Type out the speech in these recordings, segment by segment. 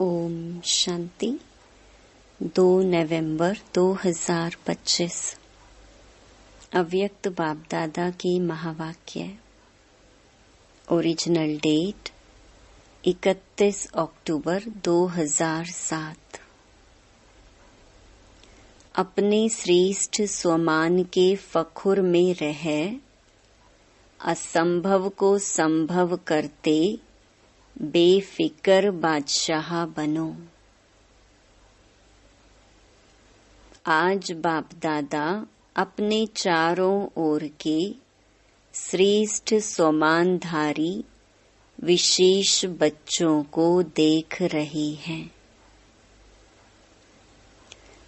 ओम शांति। 2 नवंबर 2025 अव्यक्त बाप दादा की महावाक्य। ओरिजिनल डेट 31 अक्टूबर 2007। अपने श्रेष्ठ स्वमान के फखुर में रह असंभव को संभव करते बेफिक्र बादशाह बनो। आज बाप दादा अपने चारों ओर के श्रेष्ठ स्वमानधारी विशेष बच्चों को देख रही हैं।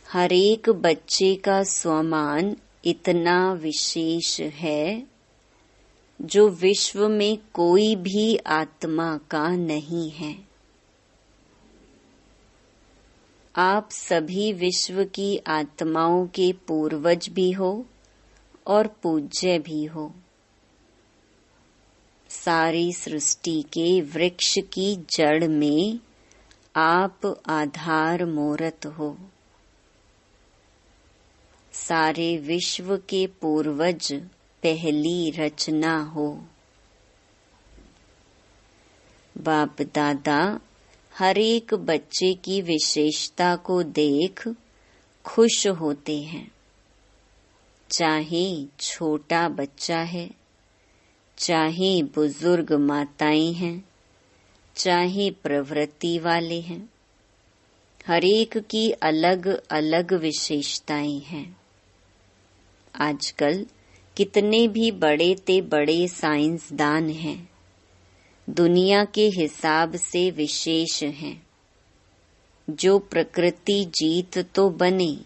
हर एक बच्चे का स्वमान इतना विशेष है जो विश्व में कोई भी आत्मा का नहीं है। आप सभी विश्व की आत्माओं के पूर्वज भी हो और पूज्य भी हो। सारी सृष्टि के वृक्ष की जड़ में आप आधार मूर्त हो। सारे विश्व के पूर्वज पहली रचना हो। बाप दादा हर एक बच्चे की विशेषता को देख खुश होते हैं। चाहे छोटा बच्चा है, चाहे बुजुर्ग माताएं हैं, चाहे प्रवृत्ति वाले हैं, हर एक की अलग अलग विशेषताएं हैं। आजकल कितने भी बड़े ते बड़े साइंसदान हैं, दुनिया के हिसाब से विशेष हैं। जो प्रकृति जीत तो बने,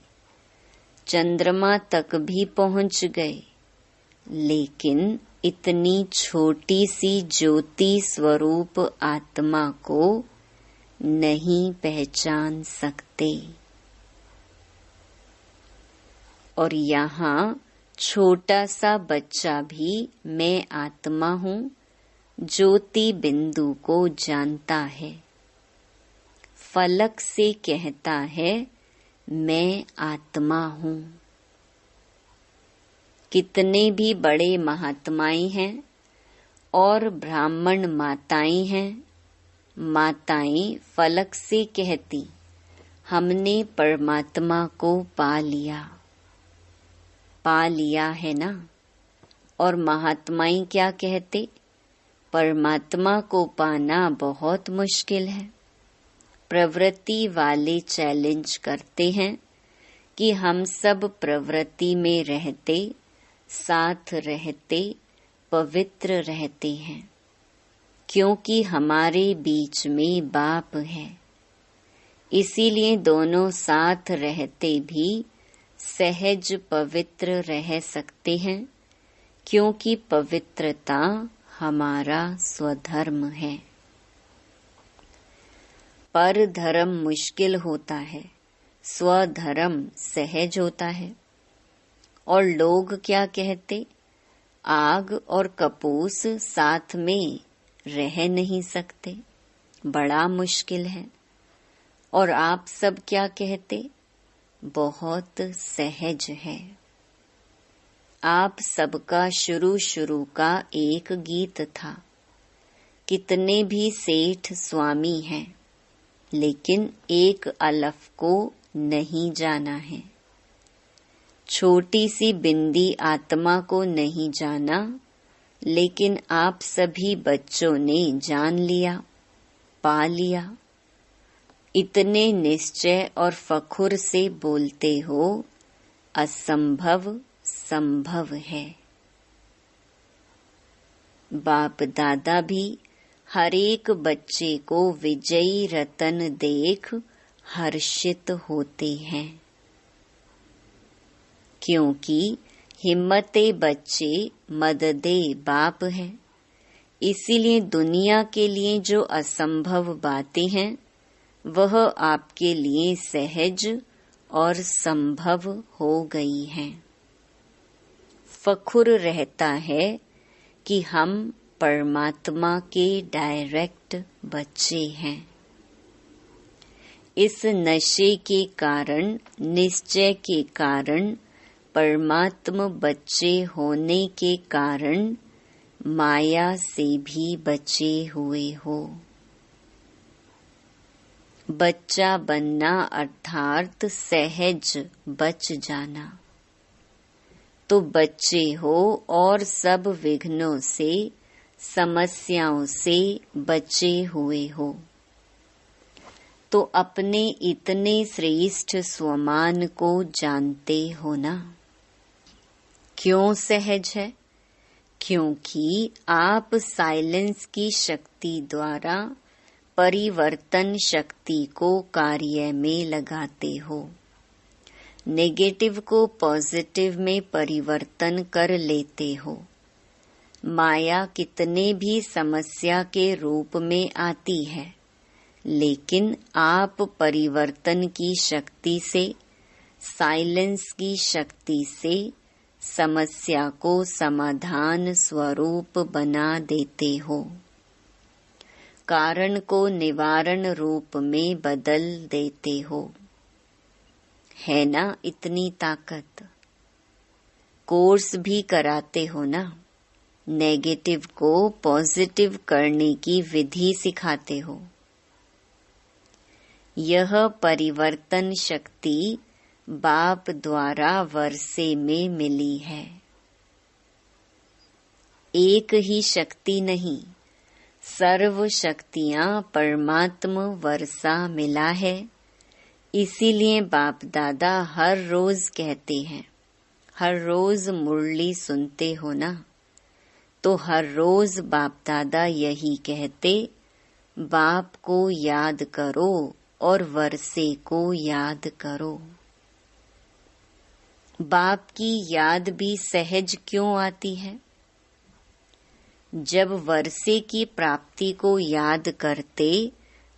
चंद्रमा तक भी पहुंच गए, लेकिन इतनी छोटी सी ज्योति स्वरूप आत्मा को नहीं पहचान सकते। और यहाँ छोटा सा बच्चा भी मैं आत्मा हूँ ज्योति बिंदु को जानता है। फलक से कहता है मैं आत्मा हूँ। कितने भी बड़े महात्माएं हैं और ब्राह्मण माताएं हैं। माताएं फलक से कहती हमने परमात्मा को पा लिया है ना। और महात्माएं क्या कहते? परमात्मा को पाना बहुत मुश्किल है। प्रवृत्ति वाले चैलेंज करते हैं कि हम सब प्रवृत्ति में रहते, साथ रहते, पवित्र रहते हैं, क्योंकि हमारे बीच में बाप है। इसीलिए दोनों साथ रहते भी सहज पवित्र रह सकते हैं, क्योंकि पवित्रता हमारा स्वधर्म है। पर धर्म मुश्किल होता है, स्वधर्म सहज होता है। और लोग क्या कहते? आग और कपूस साथ में रह नहीं सकते, बड़ा मुश्किल है। और आप सब क्या कहते? बहुत सहज है। आप सबका शुरू का एक गीत था। कितने भी सेठ स्वामी हैं, लेकिन एक अलफ को नहीं जाना है। छोटी सी बिंदी आत्मा को नहीं जाना, लेकिन आप सभी बच्चों ने जान लिया, पा लिया। इतने निश्चय और फखुर से बोलते हो असंभव संभव है। बाप दादा भी हर एक बच्चे को विजयी रतन देख हर्षित होते हैं, क्योंकि हिम्मते बच्चे मददे बाप है। इसीलिए दुनिया के लिए जो असंभव बातें हैं वह आपके लिए सहज और संभव हो गई हैं। फखुर रहता है कि हम परमात्मा के डायरेक्ट बच्चे हैं। इस नशे के कारण, निश्चय के कारण, परमात्म बच्चे होने के कारण माया से भी बचे हुए हो। बच्चा बनना अर्थात सहज बच जाना। तो बच्चे हो और सब विघ्नों से, समस्याओं से बचे हुए हो। तो अपने इतने श्रेष्ठ स्वमान को जानते हो ना। क्यों सहज है? क्योंकि आप साइलेंस की शक्ति द्वारा परिवर्तन शक्ति को कार्य में लगाते हो। नेगेटिव को पॉजिटिव में परिवर्तन कर लेते हो। माया कितने भी समस्या के रूप में आती है, लेकिन आप परिवर्तन की शक्ति से, साइलेंस की शक्ति से समस्या को समाधान स्वरूप बना देते हो। कारण को निवारण रूप में बदल देते हो। है ना इतनी ताकत? कोर्स भी कराते हो ना। नेगेटिव को पॉजिटिव करने की विधि सिखाते हो। यह परिवर्तन शक्ति बाप द्वारा वर्षे में मिली है। एक ही शक्ति नहीं, सर्व शक्तियां परमात्म वर्षा मिला है। इसीलिए बाप दादा हर रोज कहते हैं, हर रोज मुरली सुनते हो ना, तो हर रोज बाप दादा यही कहते, बाप को याद करो और वर्षे को याद करो। बाप की याद भी सहज क्यों आती है? जब वर्षे की प्राप्ति को याद करते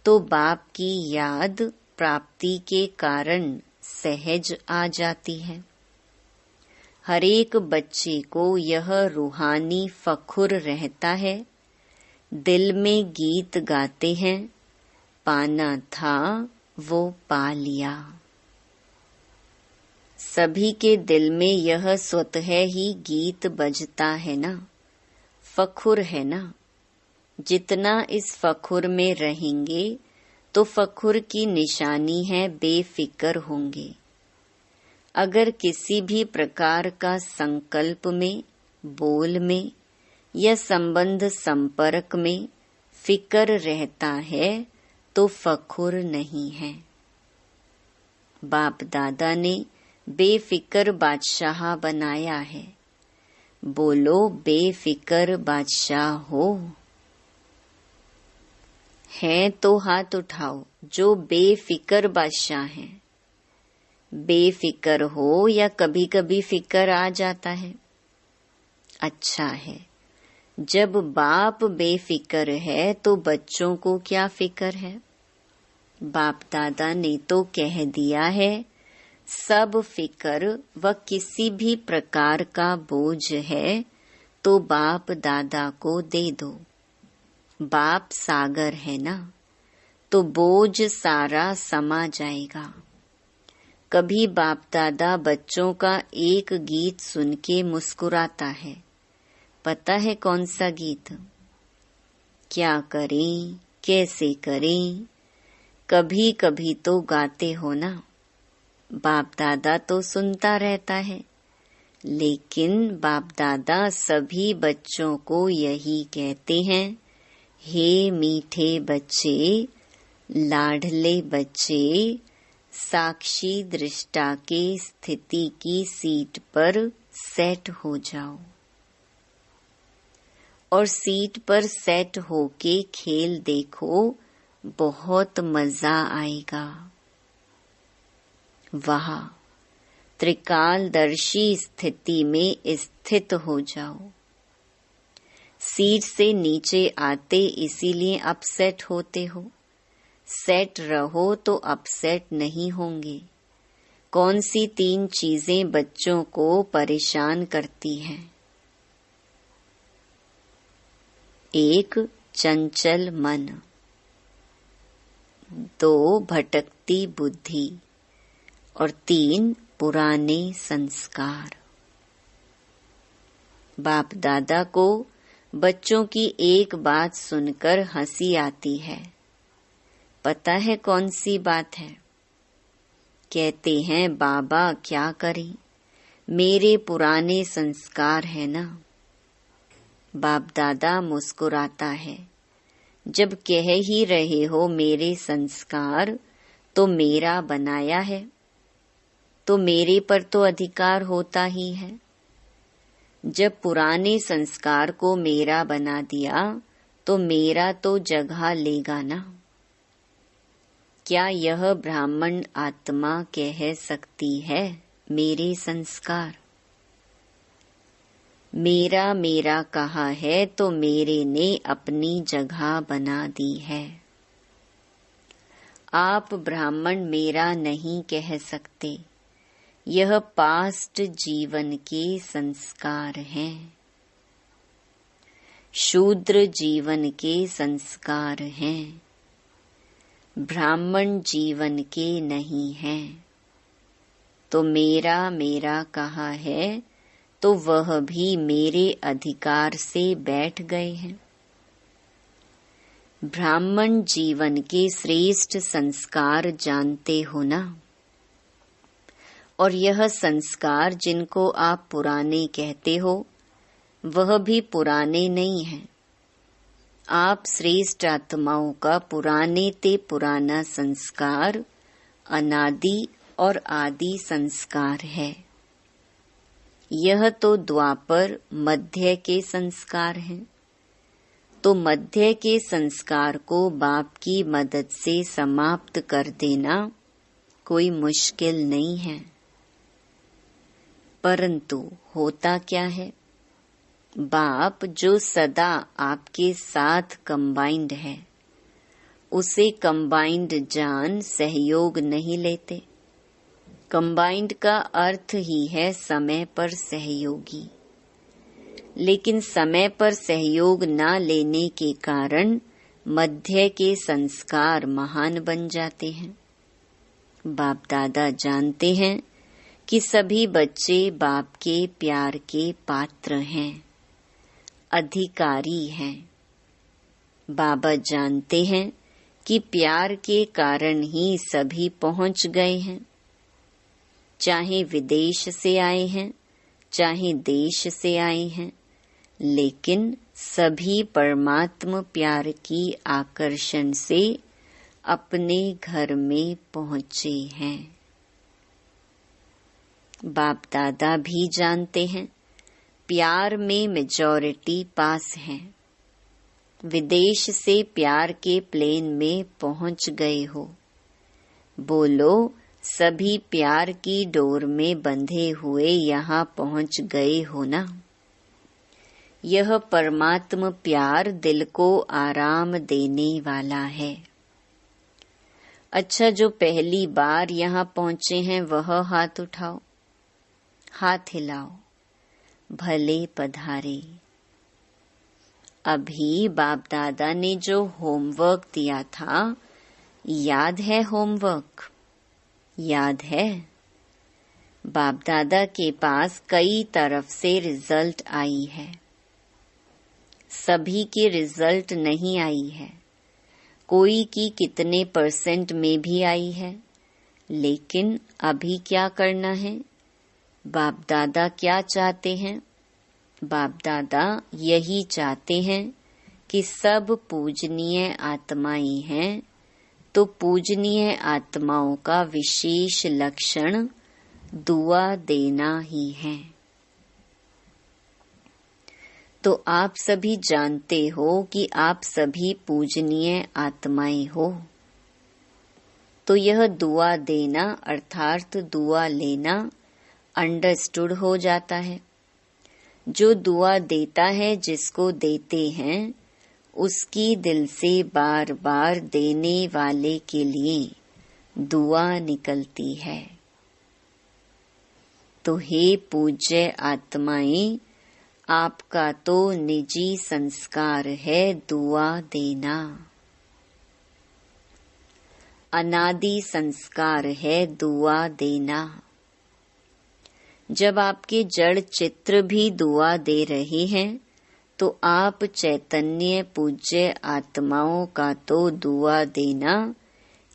तो बाप की याद प्राप्ति के कारण सहज आ जाती है। हरेक बच्चे को यह रूहानी फखुर रहता है। दिल में गीत गाते हैं, पाना था वो पा लिया। सभी के दिल में यह स्वतः ही गीत बजता है ना, फखुर है ना। जितना इस फखुर में रहेंगे तो फखुर की निशानी है बेफिक्र होंगे। अगर किसी भी प्रकार का संकल्प में, बोल में या संबंध संपर्क में फिक्र रहता है तो फखुर नहीं है। बाप दादा ने बेफिक्र बादशाह बनाया है। बोलो बेफिक्र बादशाह हो। हैं तो हाथ उठाओ जो बेफिक्र बादशाह हैं। बेफिक्र हो या कभी कभी फिक्र आ जाता है, अच्छा है। जब बाप बेफिक्र है तो बच्चों को क्या फिक्र है? बाप दादा ने तो कह दिया है, सब फिक्र व किसी भी प्रकार का बोझ है तो बाप दादा को दे दो। बाप सागर है ना, तो बोझ सारा समा जाएगा। कभी बाप दादा बच्चों का एक गीत सुन के मुस्कुराता है। पता है कौन सा गीत? क्या करें, कैसे करें? कभी कभी तो गाते हो ना। बाप दादा तो सुनता रहता है, लेकिन बाप दादा सभी बच्चों को यही कहते हैं, हे मीठे बच्चे, लाडले बच्चे, साक्षी दृष्टा के स्थिति की सीट पर सेट हो जाओ और सीट पर सेट होके खेल देखो, बहुत मजा आएगा। वाह, त्रिकालदर्शी स्थिति में स्थित हो जाओ। सीट से नीचे आते इसीलिए अपसेट होते हो। सेट रहो तो अपसेट नहीं होंगे। कौन सी 3 चीजें बच्चों को परेशान करती हैं? 1. चंचल मन, 2 भटकती बुद्धि और 3 पुराने संस्कार। बाप दादा को बच्चों की एक बात सुनकर हंसी आती है। पता है कौन सी बात है? कहते हैं बाबा क्या करें, मेरे पुराने संस्कार है ना। बाप दादा मुस्कुराता है। जब कह ही रहे हो मेरे संस्कार, तो मेरा बनाया है, तो मेरे पर तो अधिकार होता ही है। जब पुराने संस्कार को मेरा बना दिया, तो मेरा तो जगह लेगा ना। क्या यह ब्राह्मण आत्मा कह सकती है मेरे संस्कार? मेरा मेरा कहा है तो मेरे ने अपनी जगह बना दी है। आप ब्राह्मण मेरा नहीं कह सकते, यह पास्ट जीवन के संस्कार हैं, शूद्र जीवन के संस्कार हैं, ब्राह्मण जीवन के नहीं हैं। तो मेरा मेरा कहा है तो वह भी मेरे अधिकार से बैठ गए हैं। ब्राह्मण जीवन के श्रेष्ठ संस्कार जानते हो ना, और यह संस्कार जिनको आप पुराने कहते हो, वह भी पुराने नहीं हैं। आप श्रेष्ठ आत्माओं का पुराने ते पुराना संस्कार अनादि और आदि संस्कार है। यह तो द्वापर मध्य के संस्कार हैं। तो मध्य के संस्कार को बाप की मदद से समाप्त कर देना कोई मुश्किल नहीं है। परंतु होता क्या है, बाप जो सदा आपके साथ कंबाइंड है, उसे कंबाइंड जान सहयोग नहीं लेते। कंबाइंड का अर्थ ही है समय पर सहयोगी। लेकिन समय पर सहयोग न लेने के कारण मध्य के संस्कार महान बन जाते हैं। बाप दादा जानते हैं कि सभी बच्चे बाप के प्यार के पात्र हैं, अधिकारी हैं। बाबा जानते हैं कि प्यार के कारण ही सभी पहुंच गए हैं, चाहे विदेश से आए हैं, चाहे देश से आए हैं, लेकिन सभी परमात्म प्यार की आकर्षण से अपने घर में पहुंचे हैं। बाप दादा भी जानते हैं प्यार में मेजॉरिटी पास है। विदेश से प्यार के प्लेन में पहुंच गए हो। बोलो, सभी प्यार की डोर में बंधे हुए यहाँ पहुंच गए हो ना। यह परमात्म प्यार दिल को आराम देने वाला है। अच्छा, जो पहली बार यहाँ पहुंचे हैं वह हाथ उठाओ, हाथ हिलाओ, भले पधारे। अभी बाप दादा ने जो होमवर्क दिया था, याद है होमवर्क? याद है? बाप दादा के पास कई तरफ से रिजल्ट आई है। सभी की रिजल्ट नहीं आई है, कोई की कितने % में भी आई है। लेकिन अभी क्या करना है? बाप दादा क्या चाहते हैं? बाप दादा यही चाहते हैं कि सब पूजनीय आत्माएं हैं, तो पूजनीय आत्माओं का विशेष लक्षण दुआ देना ही है। तो आप सभी जानते हो कि आप सभी पूजनीय आत्माएं हो। तो यह दुआ देना अर्थात दुआ लेना अंडरस्टूड हो जाता है। जो दुआ देता है, जिसको देते हैं, उसकी दिल से बार बार देने वाले के लिए दुआ निकलती है। तो हे पूज्य आत्माएं, आपका तो निजी संस्कार है दुआ देना। अनादि संस्कार है दुआ देना। जब आपके जड़ चित्र भी दुआ दे रहे हैं तो आप चैतन्य पूज्य आत्माओं का तो दुआ देना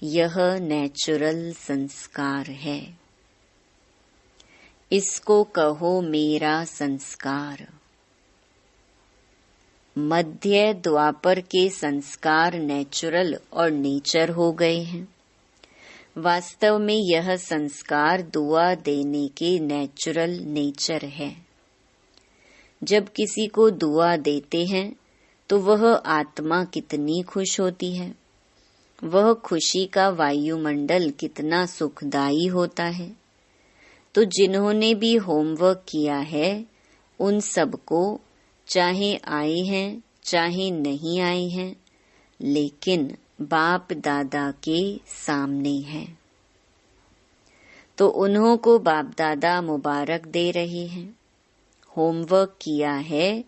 यह नेचुरल संस्कार है। इसको कहो मेरा संस्कार। मध्य द्वापर के संस्कार नेचुरल और नेचर हो गए हैं। वास्तव में यह संस्कार दुआ देने के नेचुरल नेचर है। जब किसी को दुआ देते हैं तो वह आत्मा कितनी खुश होती है, वह खुशी का वायुमंडल कितना सुखदायी होता है। तो जिन्होंने भी होमवर्क किया है उन सबको, चाहे आए हैं चाहे नहीं आए हैं, लेकिन बाप दादा के सामने हैं, तो उन्हों को बाप दादा मुबारक दे रहे हैं। होमवर्क किया है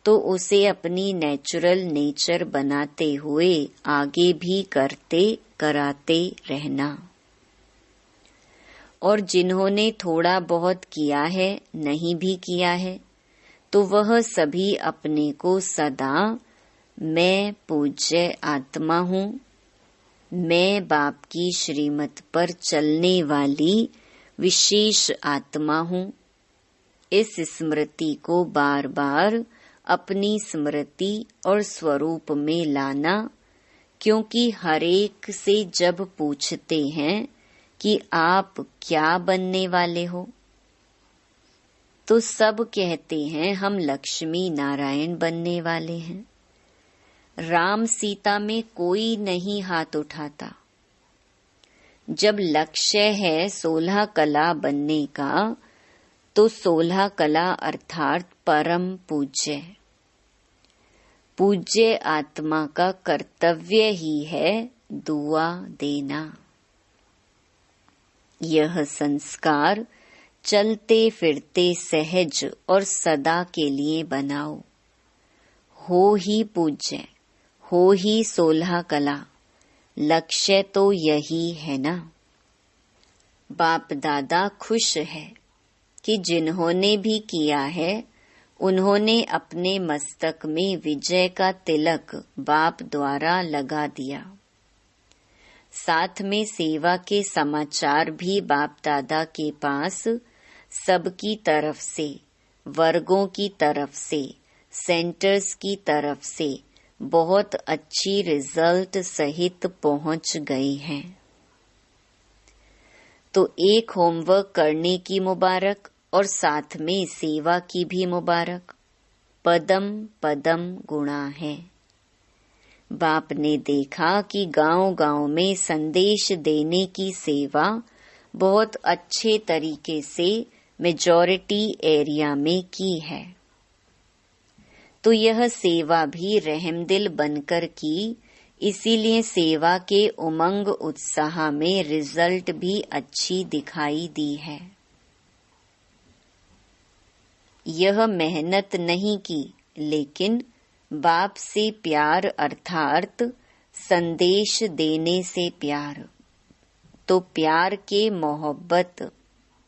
तो उसे अपनी नेचुरल नेचर बनाते हुए आगे भी करते कराते रहना। और जिन्होंने थोड़ा बहुत किया है, नहीं भी किया है, तो वह सभी अपने को सदा मैं पूज्य आत्मा हूँ, मैं बाप की श्रीमत पर चलने वाली विशेष आत्मा हूँ, इस स्मृति को बार बार अपनी स्मृति और स्वरूप में लाना। क्योंकि हरेक से जब पूछते हैं कि आप क्या बनने वाले हो, तो सब कहते हैं हम लक्ष्मी नारायण बनने वाले हैं। राम सीता में कोई नहीं हाथ उठाता। जब लक्ष्य है 16 कला बनने का, तो 16 कला अर्थात परम पूज्य पूज्य आत्मा का कर्तव्य ही है दुआ देना। यह संस्कार चलते फिरते सहज और सदा के लिए बनाओ। हो ही पूज्य, हो ही 16 कला, लक्ष्य तो यही है ना। बाप दादा खुश है कि जिन्होंने भी किया है उन्होंने अपने मस्तक में विजय का तिलक बाप द्वारा लगा दिया। साथ में सेवा के समाचार भी बाप दादा के पास सबकी तरफ से, वर्गों की तरफ से, सेंटर्स की तरफ से बहुत अच्छी रिजल्ट सहित पहुंच गई हैं। तो एक होमवर्क करने की मुबारक और साथ में सेवा की भी मुबारक। पदम पदम गुणा है। बाप ने देखा कि गांव-गांव में संदेश देने की सेवा बहुत अच्छे तरीके से मेजॉरिटी एरिया में की है। तो यह सेवा भी रहमदिल बनकर की, इसीलिए सेवा के उमंग उत्साह में रिजल्ट भी अच्छी दिखाई दी है। यह मेहनत नहीं की, लेकिन बाप से प्यार अर्थात संदेश देने से प्यार, तो प्यार के मोहब्बत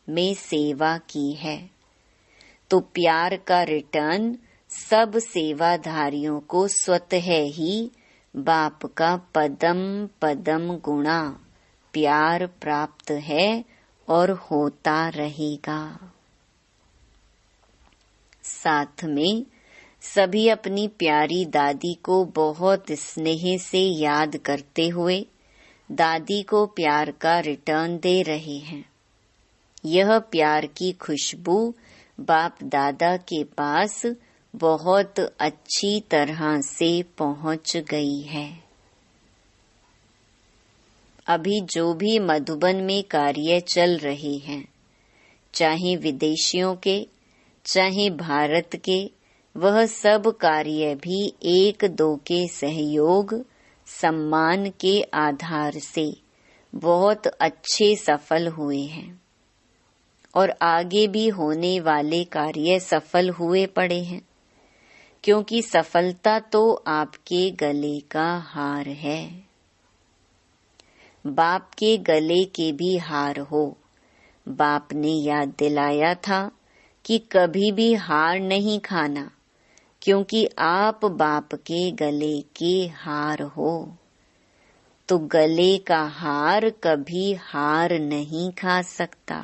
में सेवा की है। तो प्यार का रिटर्न सब सेवाधारियों को स्वतः ही बाप का पदम पदम गुणा प्यार प्राप्त है और होता रहेगा। साथ में सभी अपनी प्यारी दादी को बहुत स्नेह से याद करते हुए दादी को प्यार का रिटर्न दे रहे हैं। यह प्यार की खुशबू बाप दादा के पास बहुत अच्छी तरह से पहुंच गई है। अभी जो भी मधुबन में कार्य चल रहे हैं, चाहे विदेशियों के चाहे भारत के, वह सब कार्य भी एक दो के सहयोग सम्मान के आधार से बहुत अच्छे सफल हुए हैं और आगे भी होने वाले कार्य सफल हुए पड़े हैं, क्योंकि सफलता तो आपके गले का हार है। बाप के गले के भी हार हो। बाप ने याद दिलाया था कि कभी भी हार नहीं खाना, क्योंकि आप बाप के गले के हार हो। तो गले का हार कभी हार नहीं खा सकता।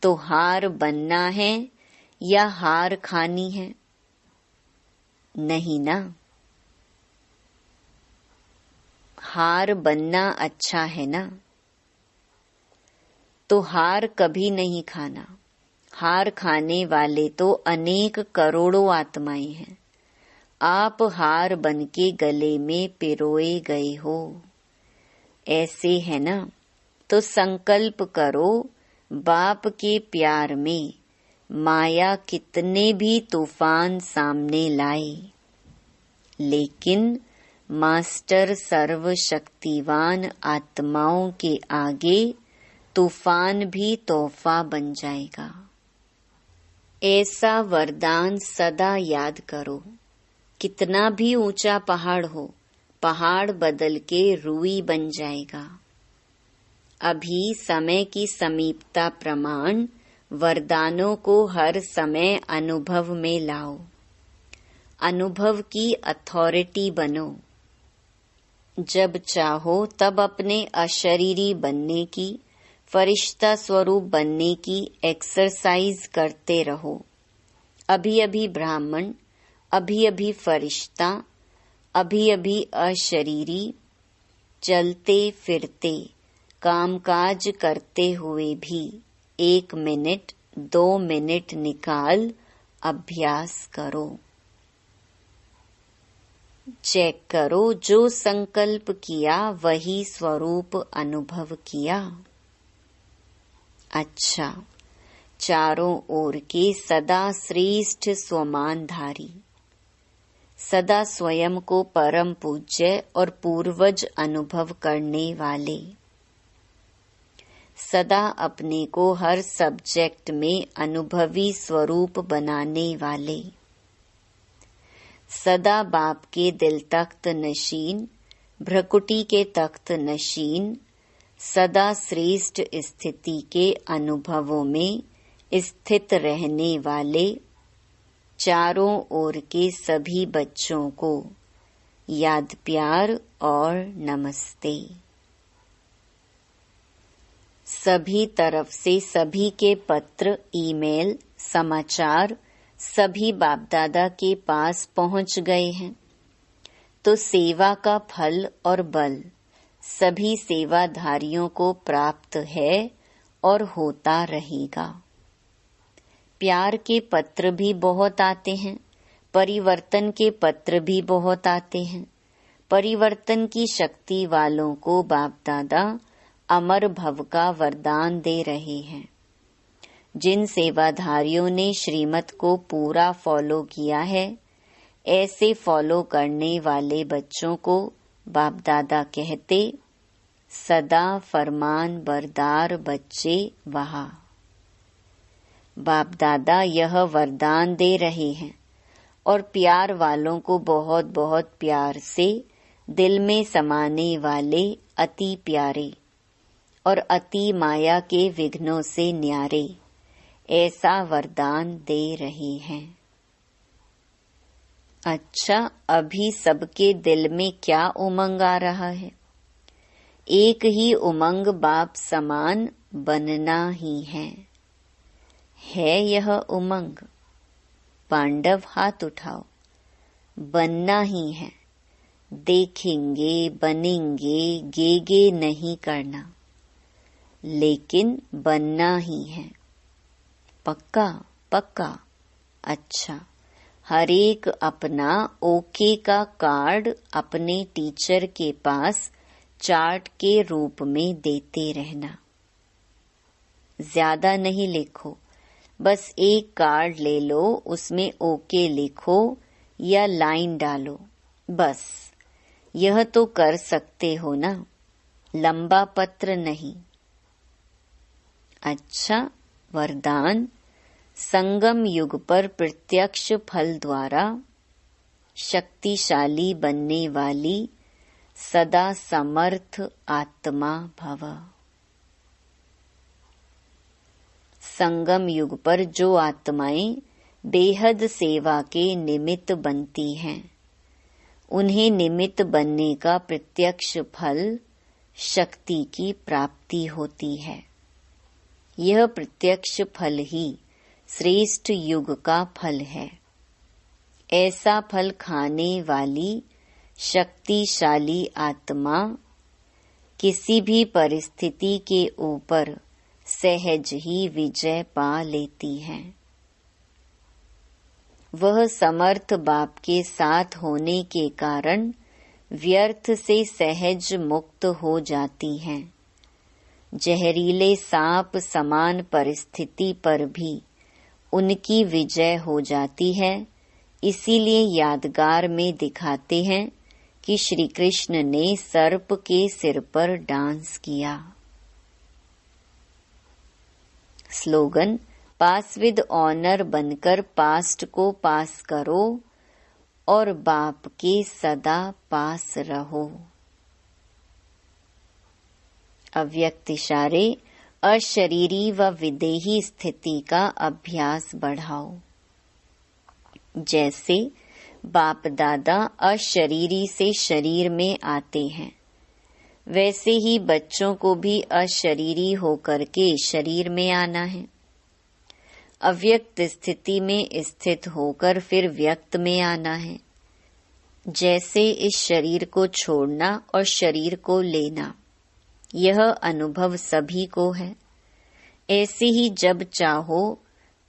तो हार बनना है या हार खानी है? नहीं ना। हार बनना अच्छा है ना। तो हार कभी नहीं खाना। हार खाने वाले तो अनेक करोड़ों आत्माएं हैं। आप हार बनके गले में पिरोए गए हो। ऐसे है ना। तो संकल्प करो, बाप के प्यार में माया कितने भी तूफान सामने लाए, लेकिन मास्टर सर्वशक्तिवान आत्माओं के आगे तूफान भी तोहफा बन जाएगा। ऐसा वरदान सदा याद करो। कितना भी ऊंचा पहाड़ हो, पहाड़ बदल के रूई बन जाएगा। अभी समय की समीपता प्रमाण वरदानों को हर समय अनुभव में लाओ। अनुभव की अथॉरिटी बनो। जब चाहो तब अपने अशरीरी बनने की, फरिश्ता स्वरूप बनने की एक्सरसाइज करते रहो। अभी अभी ब्राह्मण, अभी अभी फरिश्ता, अभी अभी अशरीरी, चलते फिरते कामकाज करते हुए भी 1 मिनट 2 मिनट निकाल अभ्यास करो। चेक करो, जो संकल्प किया वही स्वरूप अनुभव किया। अच्छा, चारों ओर के सदा श्रेष्ठ स्वमानधारी, सदा स्वयं को परम पूज्य और पूर्वज अनुभव करने वाले, सदा अपने को हर सब्जेक्ट में अनुभवी स्वरूप बनाने वाले, सदा बाप के दिल तख्त नशीन, भ्रकुटी के तख्त नशीन, सदा श्रेष्ठ स्थिति के अनुभवों में स्थित रहने वाले, चारों ओर के सभी बच्चों को याद प्यार और नमस्ते। सभी तरफ से सभी के पत्र, ईमेल, समाचार सभी बाप दादा के पास पहुंच गए हैं। तो सेवा का फल और बल सभी सेवाधारियों को प्राप्त है और होता रहेगा। प्यार के पत्र भी बहुत आते हैं, परिवर्तन के पत्र भी बहुत आते हैं। परिवर्तन की शक्ति वालों को बाप दादा अमर भव का वरदान दे रहे हैं। जिन सेवाधारियों ने श्रीमत को पूरा फॉलो किया है, ऐसे फॉलो करने वाले बच्चों को बाप दादा कहते, सदा फरमान बरदार बच्चे वहा। बाप दादा यह वरदान दे रहे हैं और प्यार वालों को बहुत बहुत प्यार से दिल में समाने वाले अति प्यारे और अति माया के विघ्नों से न्यारे ऐसा वरदान दे रहे हैं। अच्छा, अभी सबके दिल में क्या उमंग आ रहा है? एक ही उमंग बाप समान बनना ही है यह उमंग? पांडव हाथ उठाओ। बनना ही है। देखेंगे, बनेंगे, गे नहीं करना, लेकिन बनना ही है। पक्का पक्का। अच्छा, हर एक अपना ओके का कार्ड अपने टीचर के पास चार्ट के रूप में देते रहना। ज्यादा नहीं लिखो, बस एक कार्ड ले लो, उसमें ओके लिखो या लाइन डालो, बस। यह तो कर सकते हो ना, लंबा पत्र नहीं। अच्छा, वरदान संगम युग पर प्रत्यक्ष फल द्वारा शक्तिशाली बनने वाली सदा समर्थ आत्मा भव। संगम युग पर जो आत्माएं बेहद सेवा के निमित्त बनती हैं, उन्हें निमित्त बनने का प्रत्यक्ष फल शक्ति की प्राप्ति होती है। यह प्रत्यक्ष फल ही श्रेष्ठ युग का फल है। ऐसा फल खाने वाली शक्तिशाली आत्मा किसी भी परिस्थिति के ऊपर सहज ही विजय पा लेती है। वह समर्थ बाप के साथ होने के कारण व्यर्थ से सहज मुक्त हो जाती हैं। जहरीले सांप समान परिस्थिति पर भी उनकी विजय हो जाती है। इसीलिए यादगार में दिखाते हैं कि श्री कृष्ण ने सर्प के सिर पर डांस किया। स्लोगन: पास विद ऑनर बनकर पास्ट को पास करो और बाप के सदा पास रहो। अव्यक्त इशारे: अशरीरी व विदेही स्थिति का अभ्यास बढ़ाओ। जैसे बाप दादा अशरीरी से शरीर में आते हैं, वैसे ही बच्चों को भी अशरीरी होकर के शरीर में आना है। अव्यक्त स्थिति में स्थित होकर फिर व्यक्त में आना है। जैसे इस शरीर को छोड़ना और शरीर को लेना, यह अनुभव सभी को है। ऐसे ही जब चाहो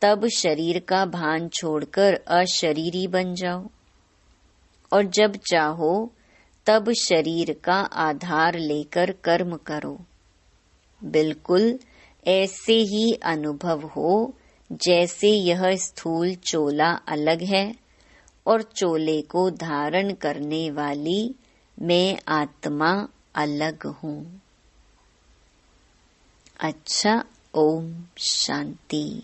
तब शरीर का भान छोड़कर अशरीरी बन जाओ और जब चाहो तब शरीर का आधार लेकर कर्म करो। बिल्कुल ऐसे ही अनुभव हो जैसे यह स्थूल चोला अलग है और चोले को धारण करने वाली मैं आत्मा अलग हूँ। अच्छा, ओम शांति।